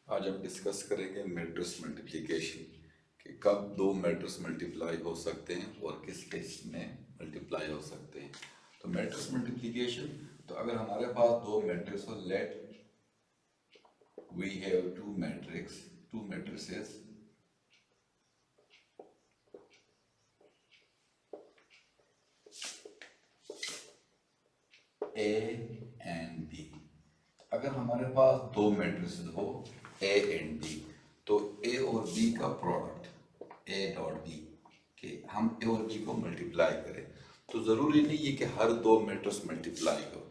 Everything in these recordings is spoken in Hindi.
आज हम डिस्कस करेंगे मैट्रिक्स मल्टीप्लिकेशन कि कब दो मैट्रिक्स मल्टीप्लाई हो सकते हैं और किस केस में मल्टीप्लाई हो सकते हैं। तो मैट्रिक्स मल्टीप्लिकेशन, तो अगर हमारे पास दो मैट्रिक्स हो, let we have two matrices A and B. अगर हमारे पास दो मैट्रिसेस हो ए एंड बी, तो ए और बी का प्रोडक्ट ए डॉट बी के हम ए और बी को मल्टीप्लाई करें, तो ज़रूरी नहीं है कि हर दो मैट्रिक्स मल्टीप्लाई हो।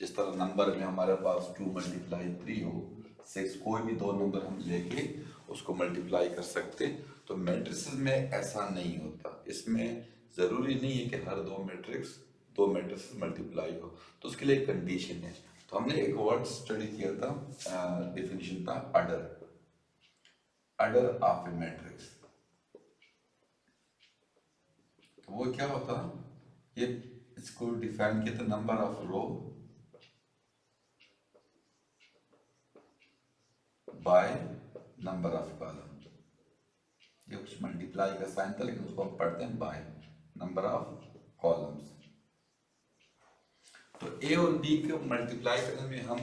जिस तरह नंबर में हमारे पास 2 मल्टीप्लाई 3 हो 6, कोई भी दो नंबर हम लेके उसको मल्टीप्लाई कर सकते। तो मैट्रिक्स में ऐसा नहीं होता, इसमें ज़रूरी नहीं है कि हर दो मैट्रिक्स मल्टीप्लाई हो, तो उसके लिए एक कंडीशन है। तो हमने एक वर्ड स्टडी किया था, डेफिनेशन था अडर ऑफ ए मैट्रिक्स। तो वो क्या होता, ये इसको डिफाइन किया था, number of row by number of column. ये कुछ मल्टीप्लाई का साइन था, लेकिन उसको हम पढ़ते हैं बाय नंबर ऑफ कॉलम्स। तो ए और बी को मल्टीप्लाई करने में हम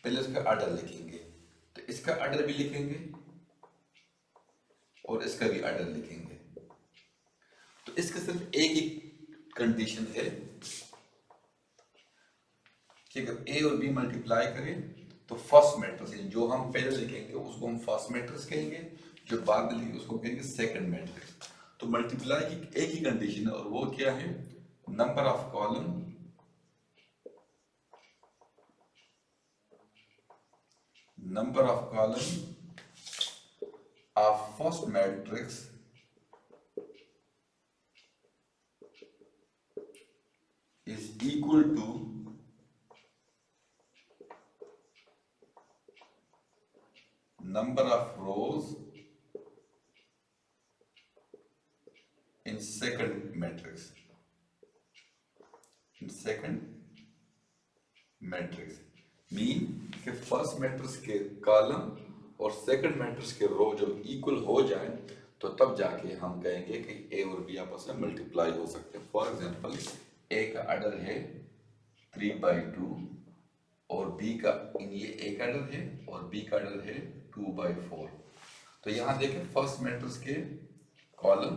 पहले उसका ऑर्डर लिखेंगे, तो इसका ऑर्डर भी लिखेंगे और इसका भी ऑर्डर लिखेंगे। तो इसका सिर्फ एक ही कंडीशन है कि अगर ए और बी मल्टीप्लाई करें तो फर्स्ट मैट्रिक्स जो हम पहले लिखेंगे उसको हम फर्स्ट मैट्रिक्स कहेंगे, जो बाद में लिखेंगे उसको कहेंगे सेकंड मैट्रिक्स। तो मल्टीप्लाई की एक ही कंडीशन है, और वो क्या है, number of column of first matrix is equal to number of rows in second matrix. Mean कि फर्स्ट मैट्रिक्स के कॉलम और सेकंड मैट्रिक्स के रो जब इक्वल हो जाए, तो तब जाके हम कहेंगे कि ए और बी आपस में मल्टीप्लाई हो सकते हैं। फॉर एग्जांपल, ए का ऑर्डर है 3/2 और बी का ये ए का ऑर्डर है और बी का ऑर्डर है 2/4। तो यहाँ देखें, फर्स्ट मैट्रिक्स के कॉलम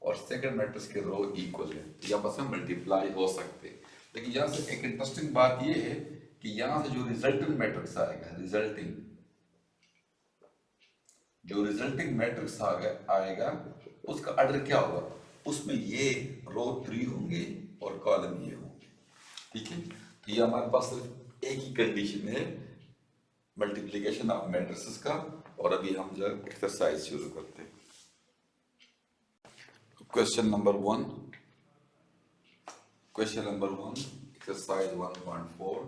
और सेकंड मैट्रिक्स के रो इक्वल है, तो यहाँ आपस में मल्टीप्लाई हो सकते हैं। लेकिन यहाँ से एक इंटरेस्टिंग बात ये है कि यहाँ से जो रिजल्टिंग मैट्रिक्स आएगा, रिजल्टिंग मैट्रिक्स आएगा, उसका ऑर्डर क्या होगा, उसमें ये रो 3 होंगे और कॉलम ये होंगे। ठीक है, तो ये हमारे पास सिर्फ एक ही कंडीशन है मल्टीप्लिकेशन ऑफ मैट्रिक्स का। और अभी हम जो एक्सरसाइज शुरू करते हैं। Question number 1, exercise 1.4,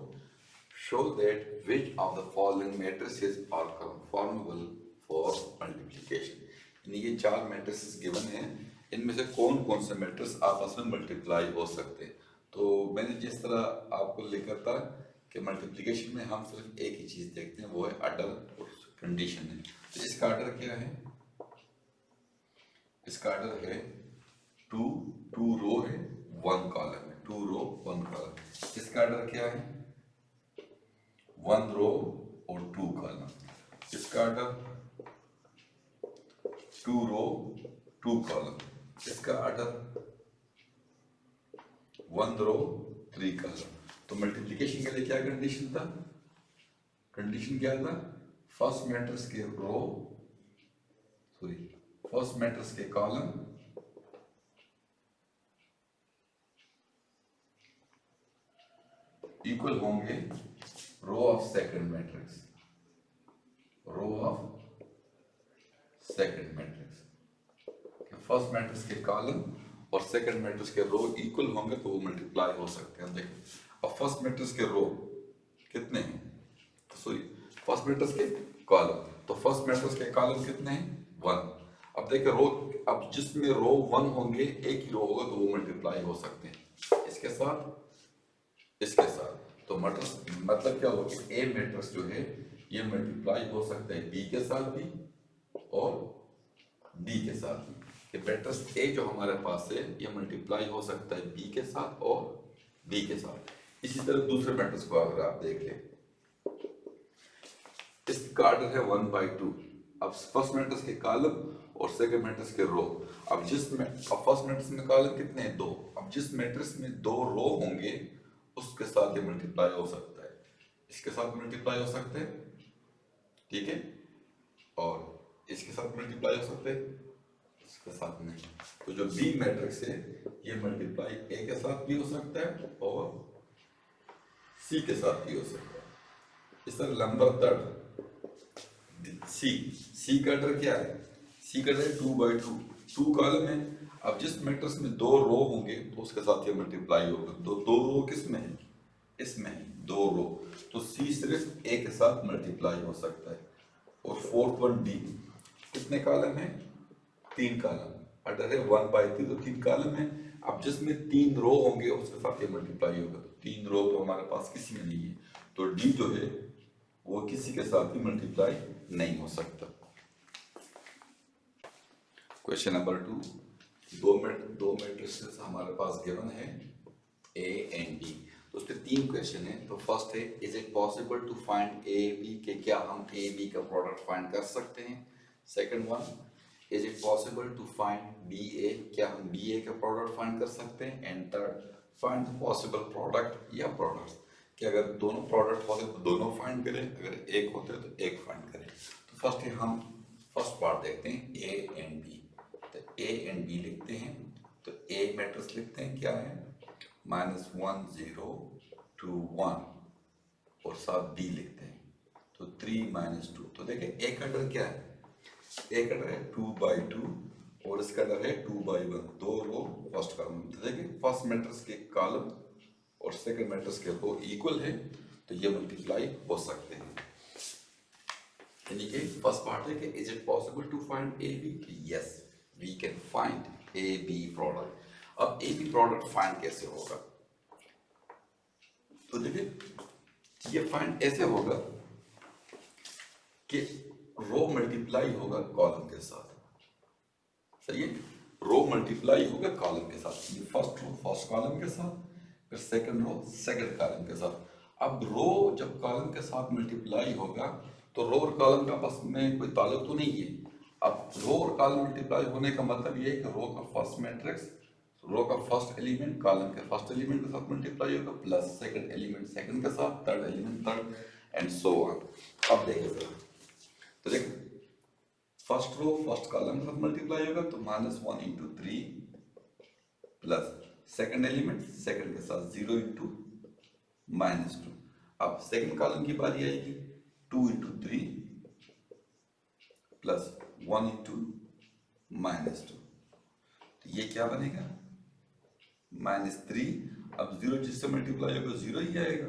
show that which of the following matrices are conformable for multiplication। यानी ये 4 मैट्रिसेस गिवन हैं, इनमें से कौन कौन से मैट्रिक्स आपस में मल्टीप्लाई हो सकते हैं। तो मैंने जिस तरह आपको लिखा था कि मल्टीप्लिकेशन में हम सिर्फ एक ही चीज देखते हैं, वो है ऑर्डर और कंडीशन है। तो इसका ऑर्डर क्या है, इसका ऑर्डर है 2 रो है 1 कॉलम है, 2 रो 1 कॉलम। इसका ऑर्डर क्या है, 1 रो और 2 कॉलम। इसका ऑर्डर 2 रो 2 कॉलम। इसका ऑर्डर 1 रो 3 कॉलम। तो मल्टीप्लिकेशन के लिए क्या कंडीशन था, कंडीशन क्या था, फर्स्ट मैट्रिक्स के कॉलम इक्वल होंगे row of second matrix, first matrix के कॉलम और सेकंड मैट्रिक्स के रो इक्वल होंगे तो वो मल्टीप्लाई हो सकते हैं। देखिए, अब फर्स्ट मैट्रिक्स के रो कितने हैं, फर्स्ट मैट्रिक्स के कॉलम, तो फर्स्ट मैट्रिक्स के कॉलम कितने हैं, 1। अब देखिए रो, अब जिसमें रो 1 होंगे, एक ही रो होगा तो वो मल्टीप्लाई हो सकते हैं इसके साथ। तो मतलब क्या होगा, ए मैट्रिक्स जो है ये मल्टीप्लाई हो सकता है बी के साथ भी और डी के साथ भी, कि मैट्रिक्स ए जो हमारे पास है ये मल्टीप्लाई हो सकता है बी के साथ और बी के साथ। इसी तरह दूसरे मैट्रिक्स को अगर आप देख लें, इसका ऑर्डर है 1/2। अब फर्स्ट मैट्रिक्स के कॉलम और सेकंड मैट्रिक्स के रो, अब फर्स्ट मैट्रिक्स में कॉलम कितने हैं? 2। अब जिस मैट्रिक्स में 2 रो होंगे उसके साथ ये मल्टीप्लाई हो सकता है, इसके साथ मल्टीप्लाई हो सकते हैं, ठीक है, और इसके साथ मल्टीप्लाई हो सकते हैं, इसके साथ नहीं। तो जो बी मैट्रिक्स है ये मल्टीप्लाई ए के साथ भी हो सकता है और सी के साथ भी हो सकता है। इस तरह नंबर थर्ड सी का ऑर्डर क्या है? सी का ऑर्डर 2/2, 2 कॉलम है। अब जिस मैट्रिक्स में 2 रो होंगे तो उसके साथ ये मल्टीप्लाई होगा। तो 2 रो किस में है? इसमें है 2 रो, तो सी सिर्फ ए के साथ मल्टीप्लाई हो सकता है। और फोर्थ वन डी, कितने कॉलम है? 3 कॉलम, ऑर्डर है 1/3, तो 3 कॉलम है। अब जिसमें 3 रो होंगे उसके साथ ये मल्टीप्लाई होगा। तो 3 रो तो हमारे पास किसी में नहीं है, तो डी जो है वो किसी के साथ भी मल्टीप्लाई नहीं हो सकता। क्वेश्चन नंबर 2, दो मैट्रिसेस हमारे पास गिवन है ए एंड डी, तो उसके 3 क्वेश्चन है। तो फर्स्ट है, is it possible to find A B, के क्या हम ए बी का प्रोडक्ट फाइंड कर सकते हैं? Second one, is it possible to find B A, क्या हम बी ए का प्रोडक्ट फाइंड कर सकते हैं? And third, find the possible product या प्रोडक्ट्स, कि अगर दोनों प्रोडक्ट होते तो दोनों फाइंड करें, अगर एक होते तो एक फाइंड करें। तो फर्स्ट है, हम फर्स्ट पार्ट देखते हैं ए एंड बी। तो ए एंड बी लिखते हैं, तो ए मैट्रिक्स लिखते हैं, क्या है? -1 0 2 1, और साथ बी लिखते हैं, तो 3 -2। तो देखिए ए का ऑर्डर क्या है? ए का ऑर्डर है 2/2 और इसका ऑर्डर है 2/1, 2 रो फर्स्ट कॉलम। तो देखिए फर्स्ट मैट्रिक्स के कॉलम और सेकंड मैट्रिक्स के रो इक्वल है, तो ये मल्टीप्लाई हो सकते हैं। यानी कि फर्स्ट पार्ट है कि is it possible to find A B? Yes, we can find A B product. अब ए बी प्रोडक्ट फाइंड कैसे होगा? तो देखिए ये फाइंड ऐसे होगा कि रो मल्टीप्लाई होगा कॉलम के साथ, सही है, रो मल्टीप्लाई होगा कॉलम के साथ। ये फर्स्ट रो फर्स्ट कॉलम के साथ, फिर सेकंड रो सेकंड कॉलम के साथ। अब रो जब कॉलम के साथ मल्टीप्लाई होगा तो रो और कॉलम का आपस में कोई ताल्लुक तो नहीं है। अब रो और कॉलम मल्टीप्लाई होने का मतलब ये है कि रो का फर्स्ट मैट्रिक्स, रो का फर्स्ट एलिमेंट कॉलम के फर्स्ट एलिमेंट के साथ मल्टीप्लाई होगा, प्लस सेकंड एलिमेंट सेकंड के साथ, third element third, and so on. अब देखिए, तो देखिए फर्स्ट रो फर्स्ट कॉलम के साथ मल्टीप्लाई होगा, तो -1 × 3 प्लस सेकंड एलिमेंट सेकंड के साथ 0 × -2। अब सेकंड कॉलम की बारी आएगी, 2 × 3 प्लस 1 × -2, तो ये क्या बनेगा? -3। अब 0 जिससे मल्टीप्लाई होगा 0 ही आएगा,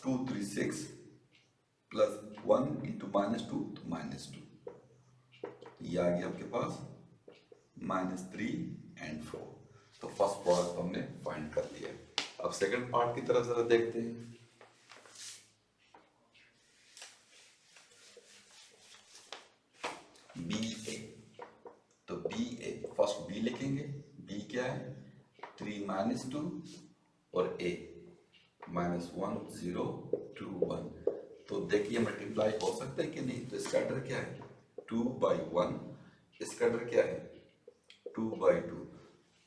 2 3 6 प्लस 1 × -2 तो -2, ये आ गया आपके पास -3 और 4। तो फर्स्ट प्रोडक्ट हमने फाइंड कर लिया। अब सेकंड पार्ट की तरफ जरा देखते हैं। बी ए, तो बी ए फर्स्ट बी लिखेंगे, बी क्या है? 3 -2 और ए -1 0 2 1। तो देखिए मल्टीप्लाई हो सकता है कि नहीं? तो इसका ऑर्डर क्या है? 2/1, इसका ऑर्डर क्या है? 2/2।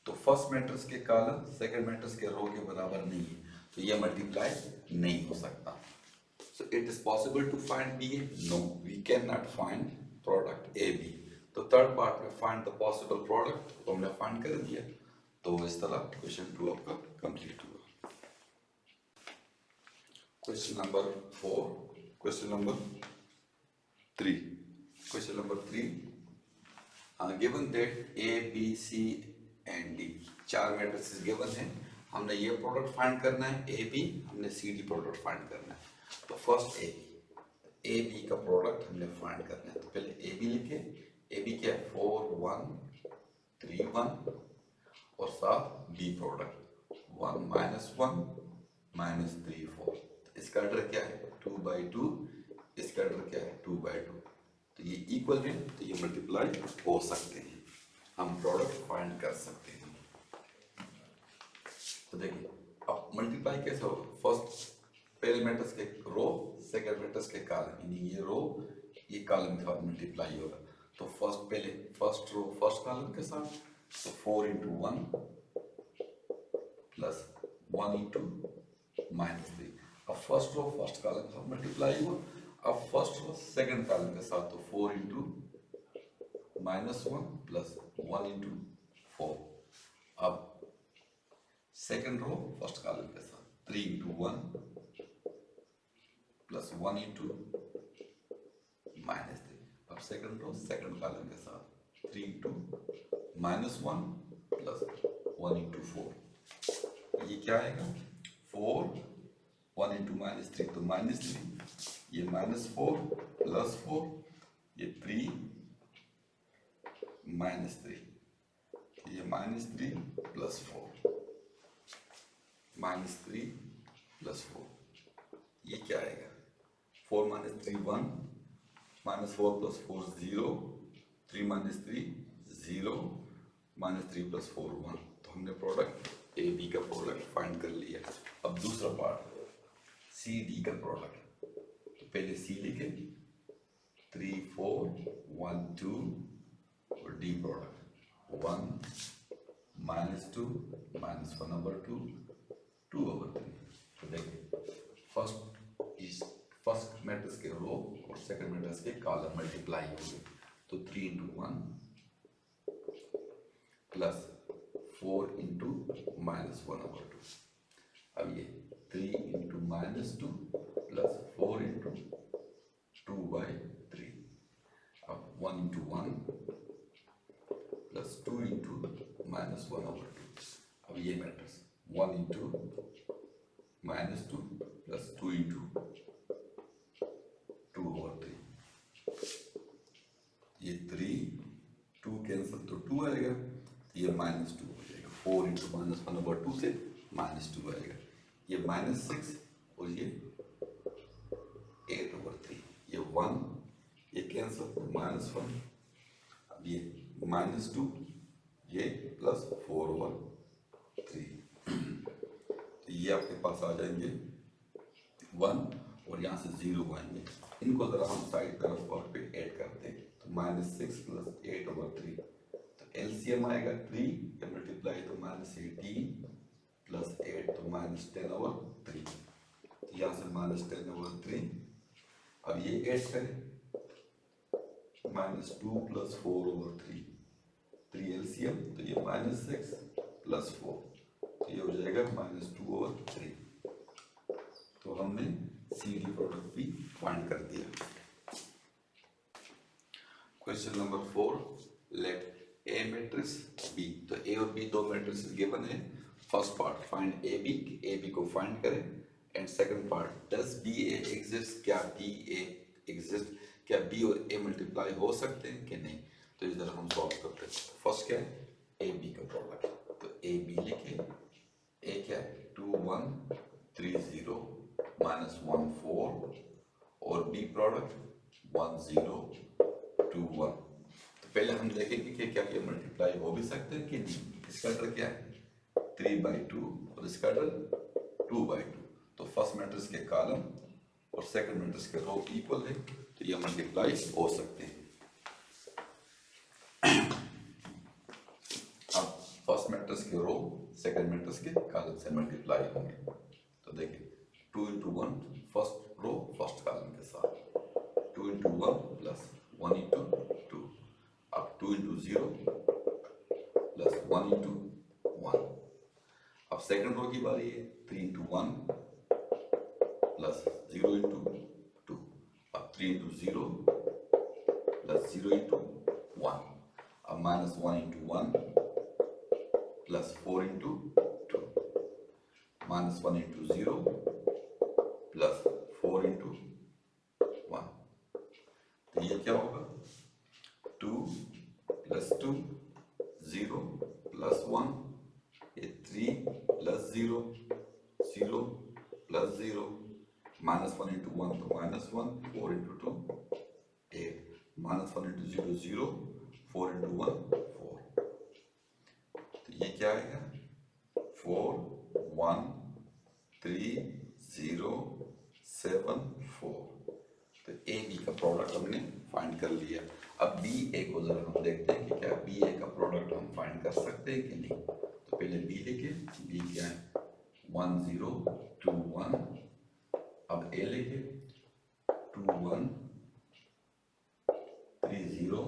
तो फर्स्ट मैट्रिक्स के कॉलम सेकंड मैट्रिक्स के रो के बराबर नहीं है, तो ये मल्टीप्लाई नहीं हो सकता। So it is possible to find B A? No, we can not find product A B. तो थर्ड पार्ट में फाइंड द पॉसिबल प्रोडक्ट तो हमने फाइंड कर दिया। तो इस तरह क्वेश्चन 2 आपका कंप्लीट हुआ। Question number 4, question number 3, question number 3, given that A B C and D, 4 matrices given है, हमने ये प्रोडक्ट फाइंड करना है ए बी, हमने सी डी प्रोडक्ट फाइंड करना है। तो फर्स्ट ए बी का प्रोडक्ट हमने फाइंड करना है। तो पहले ए बी लिखे, ए बी क्या है? 4 1 3 1 और साथ बी प्रोडक्ट 1 -1 -3 4। इसका ऑर्डर क्या है? 2/2, इसका ऑर्डर क्या है 2/2, तो ये इक्वल है तो ये मल्टीप्लाई हो सकते हैं, हम प्रोडक्ट फाइंड कर सकते हैं। तो देखिए अब मल्टीप्लाई कैसे होगा, फर्स्ट पहले मैट्रिक्स के रो सेकंड मैट्रिक्स के कॉलम, यानी ये रो ये कॉलम के साथ मल्टीप्लाई होगा। तो फर्स्ट रो फर्स्ट कॉलम के साथ, तो 4 × 1 प्लस 1 × -3। अब फर्स्ट रो फर्स्ट कॉलम के साथ मल्टीप्लाई हुआ, अब फर्स्ट रो सेकंड कॉलम के साथ, तो 4 × -1 प्लस 1 × 4। अब सेकंड रो फर्स्ट कॉलम के साथ 3 × 1 प्लस 1 × -3। अब सेकंड रो सेकंड कॉलम के साथ 3 × -1 प्लस 1 × 4। ये क्या आएगा 4, 1 × -3 तो -3, ये -4 प्लस 4, ये 3 -3, ये -3 प्लस 4, -3 प्लस 4, ये क्या आएगा 4 - 3 1, -4 प्लस 4 0, 3 - 3 0, -3 प्लस 4 1। तो हमने प्रोडक्ट ए बी का प्रोडक्ट फाइंड कर लिया। अब दूसरा पार्ट सी डी का प्रोडक्ट, तो पहले सी लिखे 3 4 1 2 और डी प्रोडक्ट 1 -2 -1/2 2/3। तो देखिए फर्स्ट मैट्रिक्स के रो और सेकंड मैट्रिक्स के कॉलम मल्टीप्लाई होंगे, तो 3 × 1 प्लस 4 × -1/2। अब ये 3 × -2 प्लस 4 × 2/3। अब 1 × 1 प्लस 2 × -1/2। अब ये मैट्रिक्स 1 × -2 प्लस 2 × 2/3। ये 3 2 कैंसिल तो 2 आएगा, ये -2 हो जाएगा, 4 × -1/2 से -2 आएगा, ये -6 और ये 8/3, ये 1 ये कैंसिल -1, अब ये -2 ये प्लस 4/3। तो ये आपके पास आ जाएंगे 1 और यहाँ से 0 आएंगे, इनको जरा हम साइड तरफ और पे ऐड करते हैं, तो -6 प्लस 8/3, तो एलसीएम आएगा 3, ये मल्टीप्लाई तो -18 प्लस 8 तो -10/3, तो यहाँ से -10/3। अब ये ऐड करें -2 प्लस 4/3, 3 एलसीएम तो ये -6 प्लस 4, तो ये हो जाएगा -2/3। तो हमने सी डी प्रोडक्ट भी फाइंड कर दिया। Question number 4, let A matrix B, तो ए और बी दो मैट्रिक्स गिवन है। First part find A B को फाइंड करें, and second part does B A exist, क्या बी ए एग्जिस्ट, क्या बी और ए मल्टीप्लाई हो सकते हैं कि नहीं। तो इधर हम सॉल्व करते हैं। फर्स्ट क्या है ए बी का प्रोडक्ट, तो ए बी लिखे, ए क्या है 2 1 3 0 -1 4 और बी प्रोडक्ट 1 0 2 1। तो पहले हम देखेंगे कि क्या ये मल्टीप्लाई हो भी सकते हैं कि नहीं। इसका ऑर्डर क्या है 3/2 और इसका ऑर्डर 2/2। तो फर्स्ट मैट्रिक्स के कॉलम और सेकंड मैट्रिक्स के रो इक्वल है, तो ये मल्टीप्लाई हो सकते हैं। अब फर्स्ट मैट्रिक्स के रो सेकंड मैट्रिक्स के कॉलम से मल्टीप्लाई होंगे। तो देखिए 2 × 1 फर्स्ट रो फर्स्ट कॉलम के साथ, 2 × 1 प्लस 1 × 2, अब 2 × 0 प्लस 1 × 1। अब सेकंड रो की बारी है, 3 × 1 प्लस 0 × 2, अब 3 × 0 प्लस 0 × 1, अब -1 × 1 प्लस 4 × 2, -1 × 0 प्लस 4 × 1। तो ये क्या होगा 2 + 2 0 + 1, ये 3 + 0 0 + 0, -1 × 1 तो -1, 4 into 2 8, -1 into 0 0, 4 into 1 4, तो ये क्या आएगा 4 1 3 0 7 4, तो ए बी का प्रोडक्ट हमने फाइंड कर लिया। अब बी ए को जरा हम देखते हैं कि क्या बी ए का प्रोडक्ट हम फाइंड कर सकते हैं कि नहीं। तो पहले बी लिखे, बी क्या है 1 0 2 1, अब ए लिखे 2 1 3 0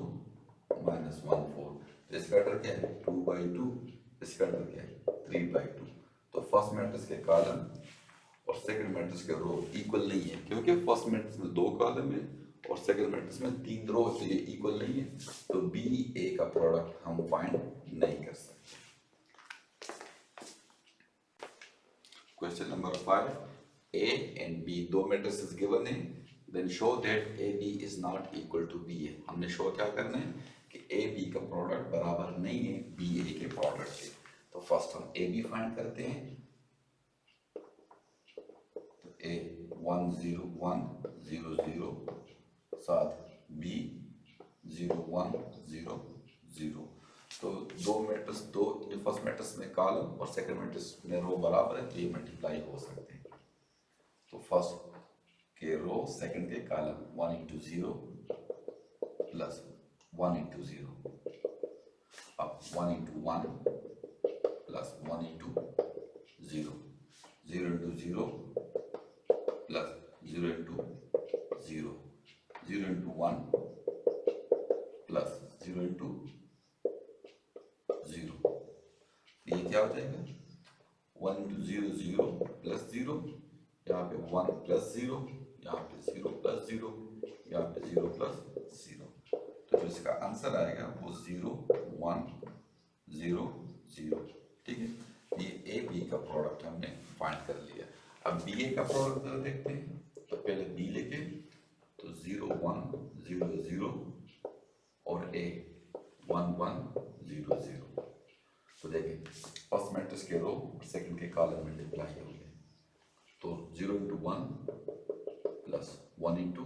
-1 4, तो इसका ऑर्डर क्या है 2/2, इसका ऑर्डर क्या है 3/2। तो फर्स्ट मैट्रिक्स के कॉलम और सेकंड मैट्रिक्स के रो इक्वल नहीं है, क्योंकि फर्स्ट मैट्रिक्स में 2 कॉलम है और सेकंड मैट्रिक्स में 3 रो है, तो ये इक्वल नहीं है, तो बी ए का प्रोडक्ट हम फाइंड नहीं कर सकते। Question number 5, A and B दो मैट्रिसेस गिवन है, then show that A B is not equal to B A. हमने शो क्या करना है कि ए बी का प्रोडक्ट बराबर नहीं है बी ए के प्रोडक्ट से। तो फर्स्ट हम ए बी फाइंड करते हैं, ए 1 0 1 0 0 साथ बी 0 1 0 0, तो दो मैट्रिक्स, दो फर्स्ट मैट्रिक्स में कॉलम और सेकंड मैट्रिक्स में रो बराबर है, तो ये मल्टीप्लाई हो सकते हैं। तो फर्स्ट के रो सेकंड के कॉलम 1 into 0 प्लस 1 into 0, अब 1 into 1 plus 1 into 0, 0 into 0 plus 0 into 0, 0 into 1 plus 0 into 0, ये क्या हो जाएगा 1 into 0 0 प्लस 0, यहाँ पे 1 प्लस 0, यहाँ पे 0 प्लस 0, यहाँ पे 0 प्लस 0, तो जो इसका आंसर आएगा वो 0 1 0 0, ठीक है। ये ए बी का प्रोडक्ट हमने फाइंड कर लिया। अब बी ए का प्रोडक्ट देखते हैं, तो पहले बी लेके, तो 0 1 0 0 और ए 1 1 0 0, तो देखें फर्स्ट मैट्रिक्स के रो और सेकंड के कॉलम मल्टीप्लाई हो गए, तो 0 into 1 plus 1 into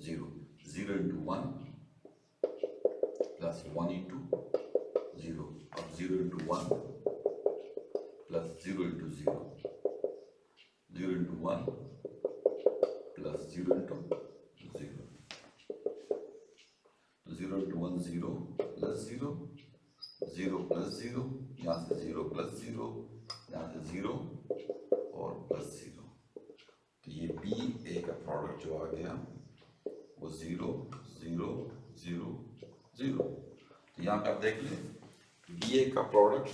0, 0 into 1 plus 1 into 0, अब 0 into 1 plus 0 into 0, 0 into 1 plus 0 into 0, तो 0 into 1 0 प्लस 0, 0 प्लस 0, यहाँ से 0 प्लस 0, यहाँ से 0 और प्लस 0, तो ये बी ए का प्रोडक्ट जो आ गया वो 0 0 0 0। तो यहाँ पे आप देख लें बी ए का प्रोडक्ट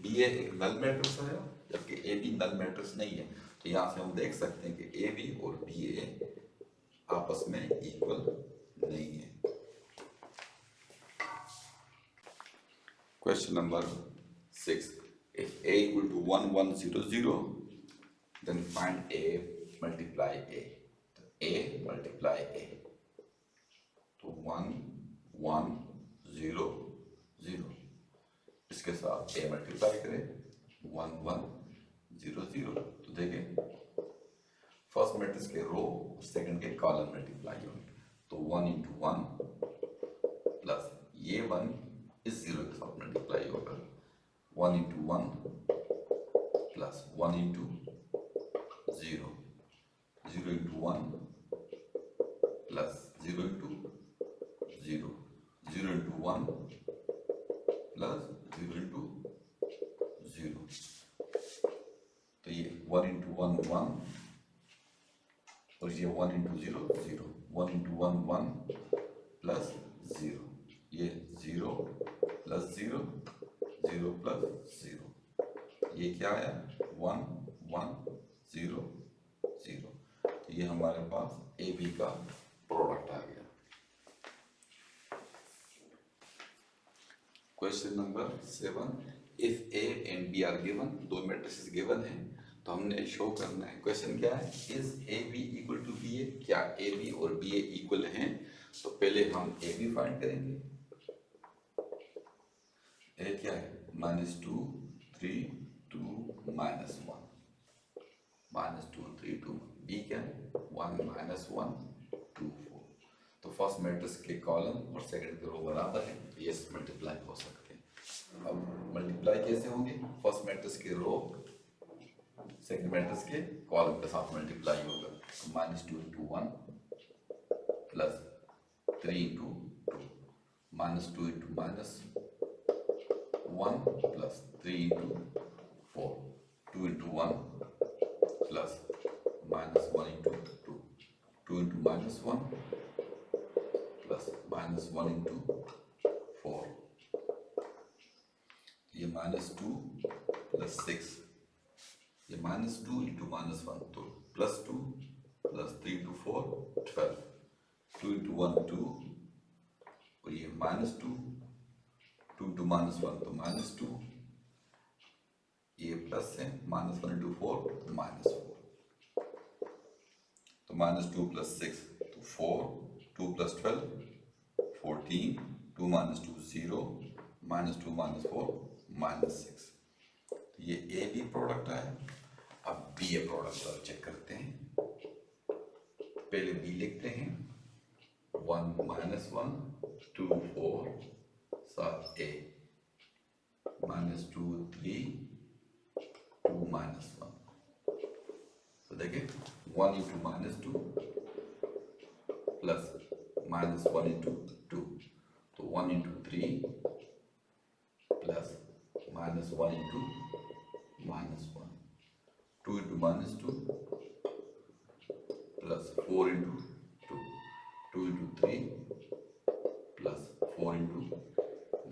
बी ए एक नल मैट्रिक्स है, जबकि ए बी नल मैट्रिक्स नहीं है, तो यहाँ से हम देख सकते हैं कि ए बी और बी ए आपस में इक्वल नहीं है। Question number 6, if a equal to 1 1 0 0, then find a multiply a, तो a multiply a, तो 1 1 0 0, इसके साथ a मल्टीप्लाई करें 1 1 0 0, तो देखें फर्स्ट मैट्रिक्स के रो सेकंड के कॉलम मल्टीप्लाई होंगे, तो 1 into 1 प्लस ये 1 इस 0 के साथ मल्टीप्लाई होगा, 1 into 1 plus 1 into 0, 0 into 1 plus 0 into 0, 0 into 1 plus 0 into 0, तो ये 1 into 1 1 और ये 1 into 0 0, 1 into 1 1 प्लस 0, ये 0 प्लस 0 0 प्लस 0, ये क्या आया 1 1 0 0, तो ये हमारे पास ए बी का प्रोडक्ट आ गया। Question number 7, if A and B are given, दो मैट्रिसेस गिवन है, तो हमने शो करना है, क्वेश्चन क्या है is A B equal to B A, क्या ए बी और बी ए इक्वल हैं। तो पहले हम ए बी फाइंड करेंगे, ए क्या है -2 3 2 -1, -2 3 2, बी क्या है 1 माइनस 1 2 4। तो फर्स्ट मैट्रिक्स के कॉलम और सेकंड के रो बराबर है, ये मल्टीप्लाई हो सकते हैं। अब मल्टीप्लाई कैसे होंगे, फर्स्ट मैट्रिक्स के रो सेकंड मैट्रिक्स के कॉलम के साथ मल्टीप्लाई होगा। -2 into 1 plus 3 into 2, -2 into -1 plus 3 into 4, 2 into 1 plus -1 into 2, 2 into -1 plus -1 into 4, ये -2 प्लस 6, ये -2 इंटू -1 तो +2 प्लस 3 इंटू 4 12, 2 इंटू 1 2 और ये -2, 2 इंटू -1 तो -2, ये प्लस है -1 इंटू 4 तो -4, तो -2 प्लस 6 तो 4, 2 प्लस 12 14, 2 - 2 0, -2 - 4 -6। तो ये ए बी प्रोडक्ट आया। अब बी ए प्रोडक्ट चेक करते हैं। पहले बी लिखते हैं 1 -1 2 4 साथ ए -2 3 2 -1। तो देखिए 1 इंटू -2 प्लस -1 इंटू 2 तो 1 into 3 plus -1 into -1, 2 into -2 plus 4 into 2, 2 into 3 plus 4 into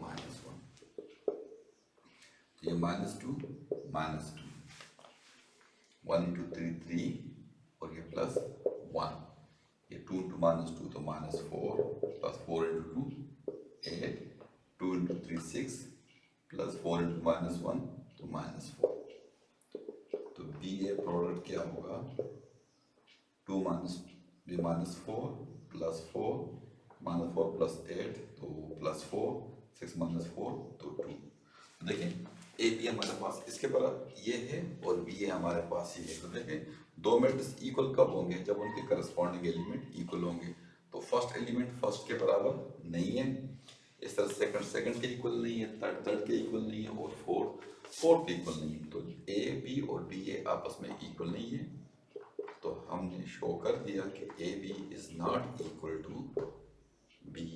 -1, ये -2 -2, 1 इंटू 3 3 और ये प्लस 1, ये 2 इंटू -2 तो -4 plus 4 into 2 8, 2 into 3 6 plus 4 into -1 तो -4। तो बी ए प्रोडक्ट क्या होगा 2 -4 प्लस 4 -4 प्लस 8 तो प्लस 4 6 -4 तो 2। देखिए ए बी हमारे पास इसके बराबर ये है और बी ए हमारे पास ही है। तो देखें दो मैट्रिक्स इक्वल कब होंगे, जब उनके करस्पॉन्डिंग एलिमेंट इक्वल होंगे। तो फर्स्ट एलिमेंट फर्स्ट के बराबर नहीं है, इस तरह सेकंड के इक्वल नहीं है, थर्ड के इक्वल नहीं है और फोर्थ के इक्वल नहीं है। तो ए बी और बी ए आपस में इक्वल नहीं है। तो हमने शो कर दिया कि A B is not equal to B